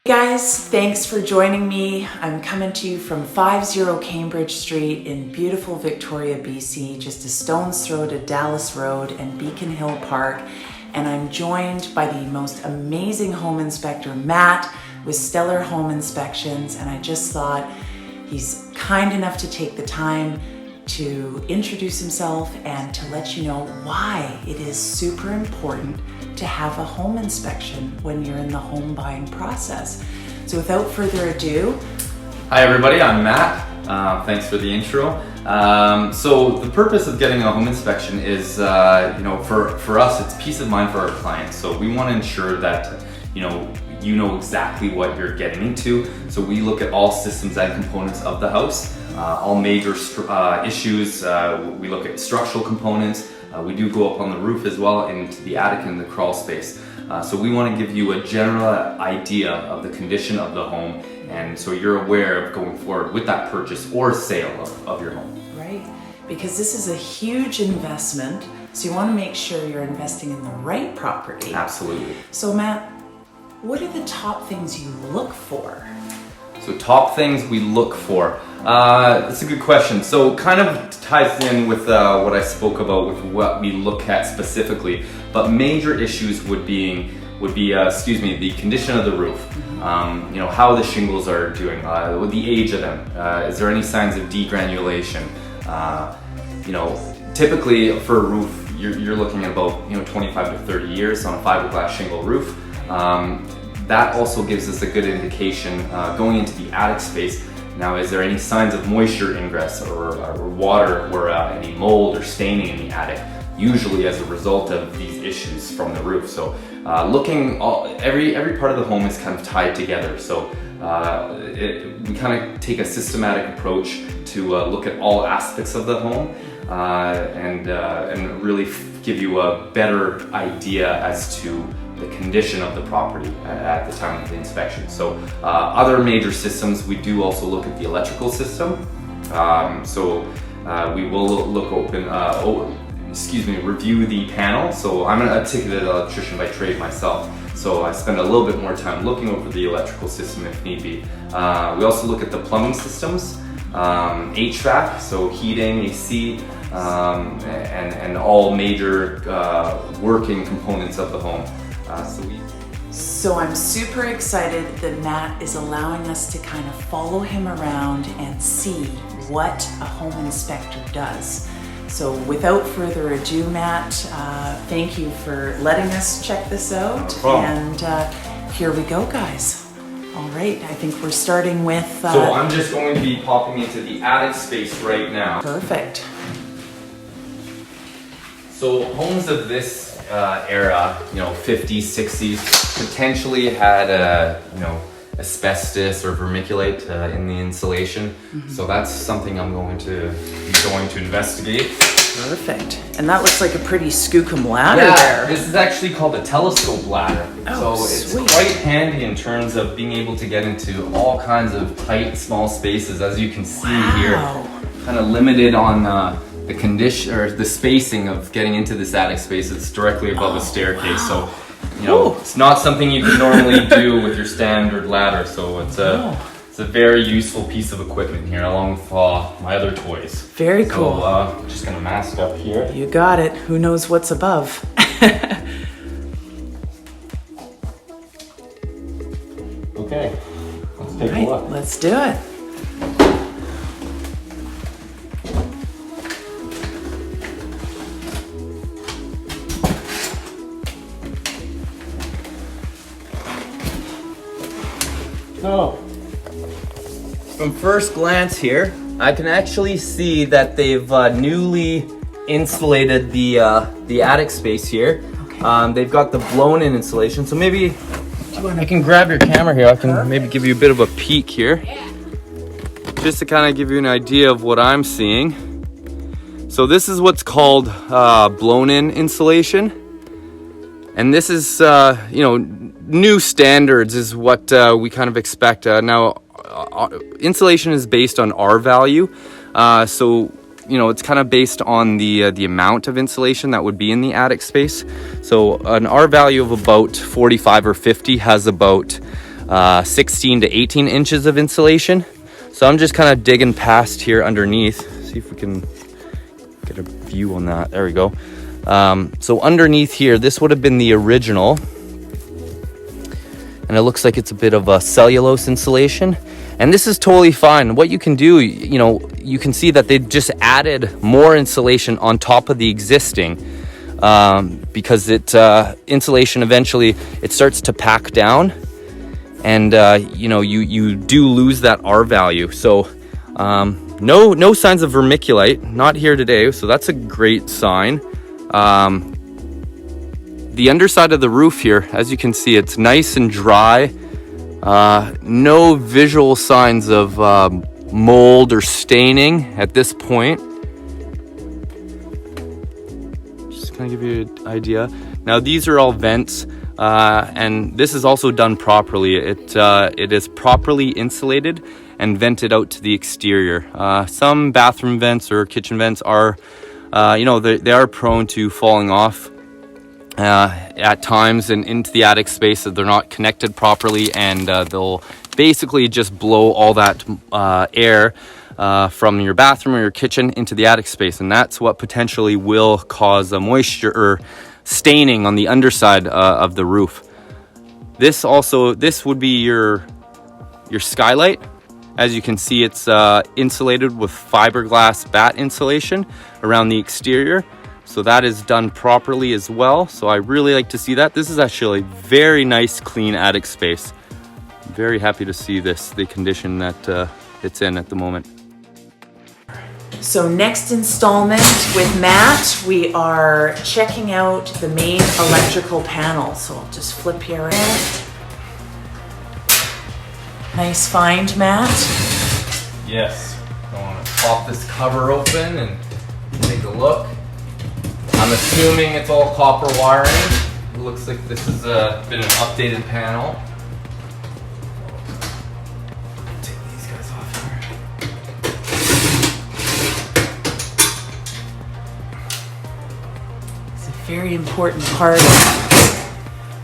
Hey guys, thanks for joining me. I'm coming to you from 50 Cambridge Street in beautiful Victoria, BC, just a stone's throw to Dallas Road and Beacon Hill Park. And I'm joined by the most amazing home inspector, Matt, with Stellar Home Inspections. And I just thought he's kind enough to take the time to introduce himself and to let you know why it is super important to have a home inspection when you're in the home buying process. So without further ado. Hi everybody, I'm Matt. Thanks for the intro. So the purpose of getting a home inspection is, for us, it's peace of mind for our clients. So we want to ensure that, you know exactly what you're getting into. So we look at all systems and components of the house, all major issues. We look at structural components. We do go up on the roof as well, into the attic and the crawl space. So we want to give you a general idea of the condition of the home, and so you're aware of going forward with that purchase or sale of your home. Right, because this is a huge investment, so you want to make sure you're investing in the right property. Absolutely. So Matt, what are the top things you look for? So top things we look for. That's a good question. So kind of ties in with what I spoke about with what we look at specifically. But major issues would be the condition of the roof. How the shingles are doing, the age of them. Is there any signs of degranulation? Typically for a roof, you're looking at about 25 to 30 years on a fiberglass shingle roof. That also gives us a good indication going into the attic space. Now, is there any signs of moisture ingress or water or any mold or staining in the attic? Usually as a result of these issues from the roof. So every part of the home is kind of tied together. So we kind of take a systematic approach to look at all aspects of the home and really give you a better idea as to the condition of the property at the time of the inspection. So other major systems, we do also look at the electrical system. We will review the panel. So I'm a ticketed electrician by trade myself. So I spend a little bit more time looking over the electrical system if need be. We also look at the plumbing systems, HVAC, so heating, AC, and all major working components of the home. So I'm super excited that Matt is allowing us to kind of follow him around and see what a home inspector does. So without further ado, Matt, thank you for letting us check this out. No problem. And here we go, guys. All right, I think we're starting with... So I'm just going to be popping into the attic space right now. Perfect. So homes of this era, 50s, 60s, potentially had asbestos or vermiculite in the insulation. Mm-hmm. So that's something I'm going to investigate. Perfect. And that looks like a pretty skookum ladder there. This is actually called a telescope ladder. Oh, so it's sweet. quite handy in terms of being able to get into all kinds of tight, small spaces. As you can see here, kind of limited on the condition or the spacing of getting into this attic space. It's directly above a staircase. Wow. So, it's not something you can normally do with your standard ladder. So it's a very useful piece of equipment here, along with my other toys. Very cool. So I'm just gonna mask up here. You got it. Who knows what's above? Okay, let's take a look. Let's do it. So, from first glance here, I can actually see that they've newly insulated the attic space here. Okay. They've got the blown-in insulation, so maybe I can grab your camera here. I can maybe give you a bit of a peek here, just to kind of give you an idea of what I'm seeing. So this is what's called blown-in insulation, and this is new standards is what we kind of expect. Now, insulation is based on R value, so it's kind of based on the amount of insulation that would be in the attic space. So an R value of about 45 or 50 has about 16 to 18 inches of insulation. So I'm just kind of digging past here underneath. See if we can get a view on that. There we go. So underneath here, this would have been the original. And it looks like it's a bit of a cellulose insulation. And this is totally fine. What you can do, you know, you can see that they just added more insulation on top of the existing, because insulation eventually, it starts to pack down, and you know, you do lose that R value. So no signs of vermiculite, not here today, so that's a great sign. The underside of the roof here, as you can see, it's nice and dry. No visual signs of mold or staining at this point. Just kind of give you an idea. Now these are all vents, and this is also done properly. It is properly insulated and vented out to the exterior. Some bathroom vents or kitchen vents are, you know, they are prone to falling off at times and into the attic space, that they're not connected properly, and they'll basically just blow all that air from your bathroom or your kitchen into the attic space, and that's what potentially will cause a moisture or staining on the underside of the roof. This would be your skylight. As you can see, it's insulated with fiberglass batt insulation around the exterior. So that is done properly as well. So I really like to see that. This is actually a very nice, clean attic space. I'm very happy to see the condition that it's in at the moment. So next installment with Matt, we are checking out the main electrical panel. So I'll just flip here around. Nice find, Matt. Yes. I want to pop this cover open and take a look. I'm assuming it's all copper wiring. It looks like this has been an updated panel. Take these guys off here. It's a very important part of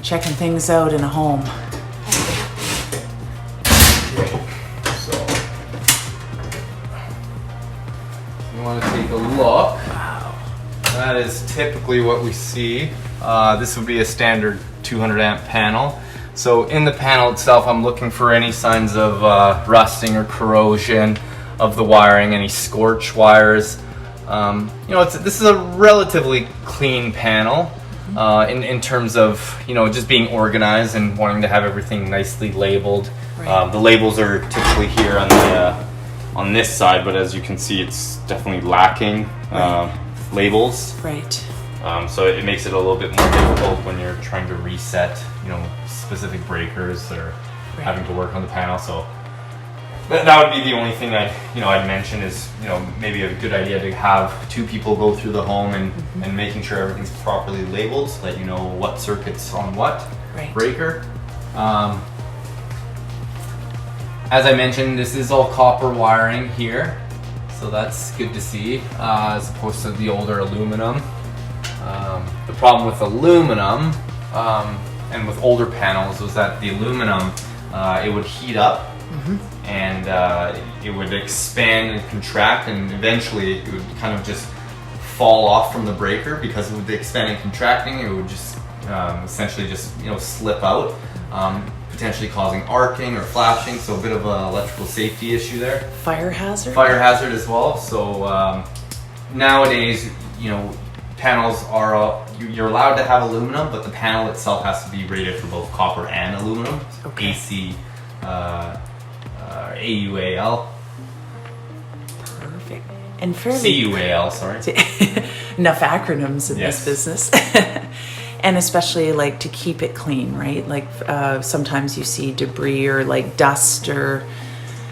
checking things out in a home. Okay, so you want to take a look. That is typically what we see. This would be a standard 200 amp panel. So in the panel itself, I'm looking for any signs of rusting or corrosion of the wiring, any scorch wires. You know, this is a relatively clean panel in terms of, you know, just being organized and wanting to have everything nicely labeled. Right. The labels are typically here on this side, but as you can see, it's definitely lacking. Labels. Right. So it makes it a little bit more difficult when you're trying to reset, you know, specific breakers or having to work on the panel. So that would be the only thing I'd mention is, you know, maybe a good idea to have two people go through the home and making sure everything's properly labeled so that you know what circuit's on what breaker. As I mentioned, this is all copper wiring here. So that's good to see, as opposed to the older aluminum. The problem with aluminum and with older panels was that the aluminum, it would heat up and it would expand and contract, and eventually it would kind of just fall off from the breaker because of the expanding and contracting. It would just essentially just, you know, slip out, potentially causing arcing or flashing, so a bit of an electrical safety issue there. Fire hazard? Fire hazard as well. So nowadays, you know, panels are, you're allowed to have aluminum, but the panel itself has to be rated for both copper and aluminum. Okay. AC, AUAL. Perfect. And fairly... CUAL, sorry. Enough acronyms in this business. And especially like to keep it clean, right? Like sometimes you see debris or like dust or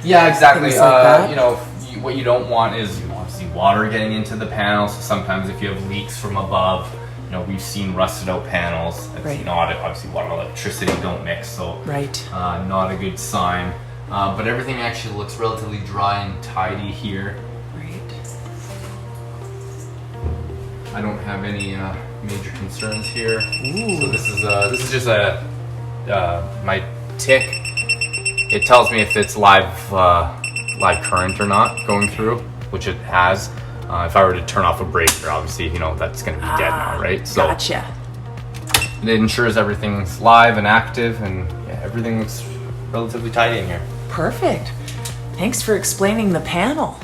exactly. Things like that. You know, what you don't want is obviously water getting into the panel. So sometimes if you have leaks from above, you know, we've seen rusted out panels. It's not, obviously water and electricity don't mix, so not a good sign. But everything actually looks relatively dry and tidy here. I don't have any major concerns here. So this is just my tick it tells me if it's live current or not going through, which it has. If I were to turn off a breaker, obviously, you know, that's gonna be dead now, right? So Gotcha. it ensures everything's live and active, and yeah, everything looks relatively tidy in here. Perfect. Thanks for explaining the panel.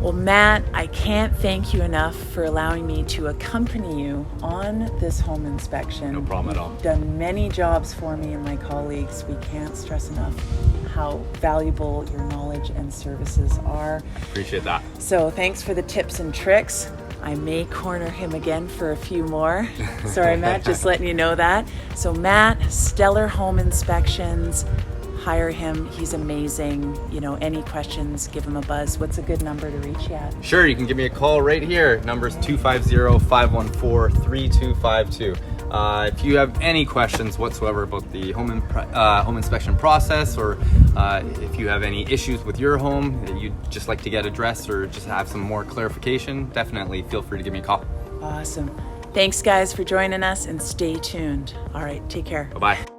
Well, Matt, I can't thank you enough for allowing me to accompany you on this home inspection. No problem at all. You've done many jobs for me and my colleagues. We can't stress enough how valuable your knowledge and services are. Appreciate that. So thanks for the tips and tricks. I may corner him again for a few more. Sorry, Matt, just letting you know that. So Matt, Stellar Home Inspections. Hire him. He's amazing. You know, any questions, give him a buzz. What's a good number to reach you at? Sure, you can give me a call right here. Number's 250-514-3252. If you have any questions whatsoever about the home inspection process, or if you have any issues with your home that you'd just like to get addressed or just have some more clarification, definitely feel free to give me a call. Awesome. Thanks, guys, for joining us, and stay tuned. All right, take care. Bye-bye.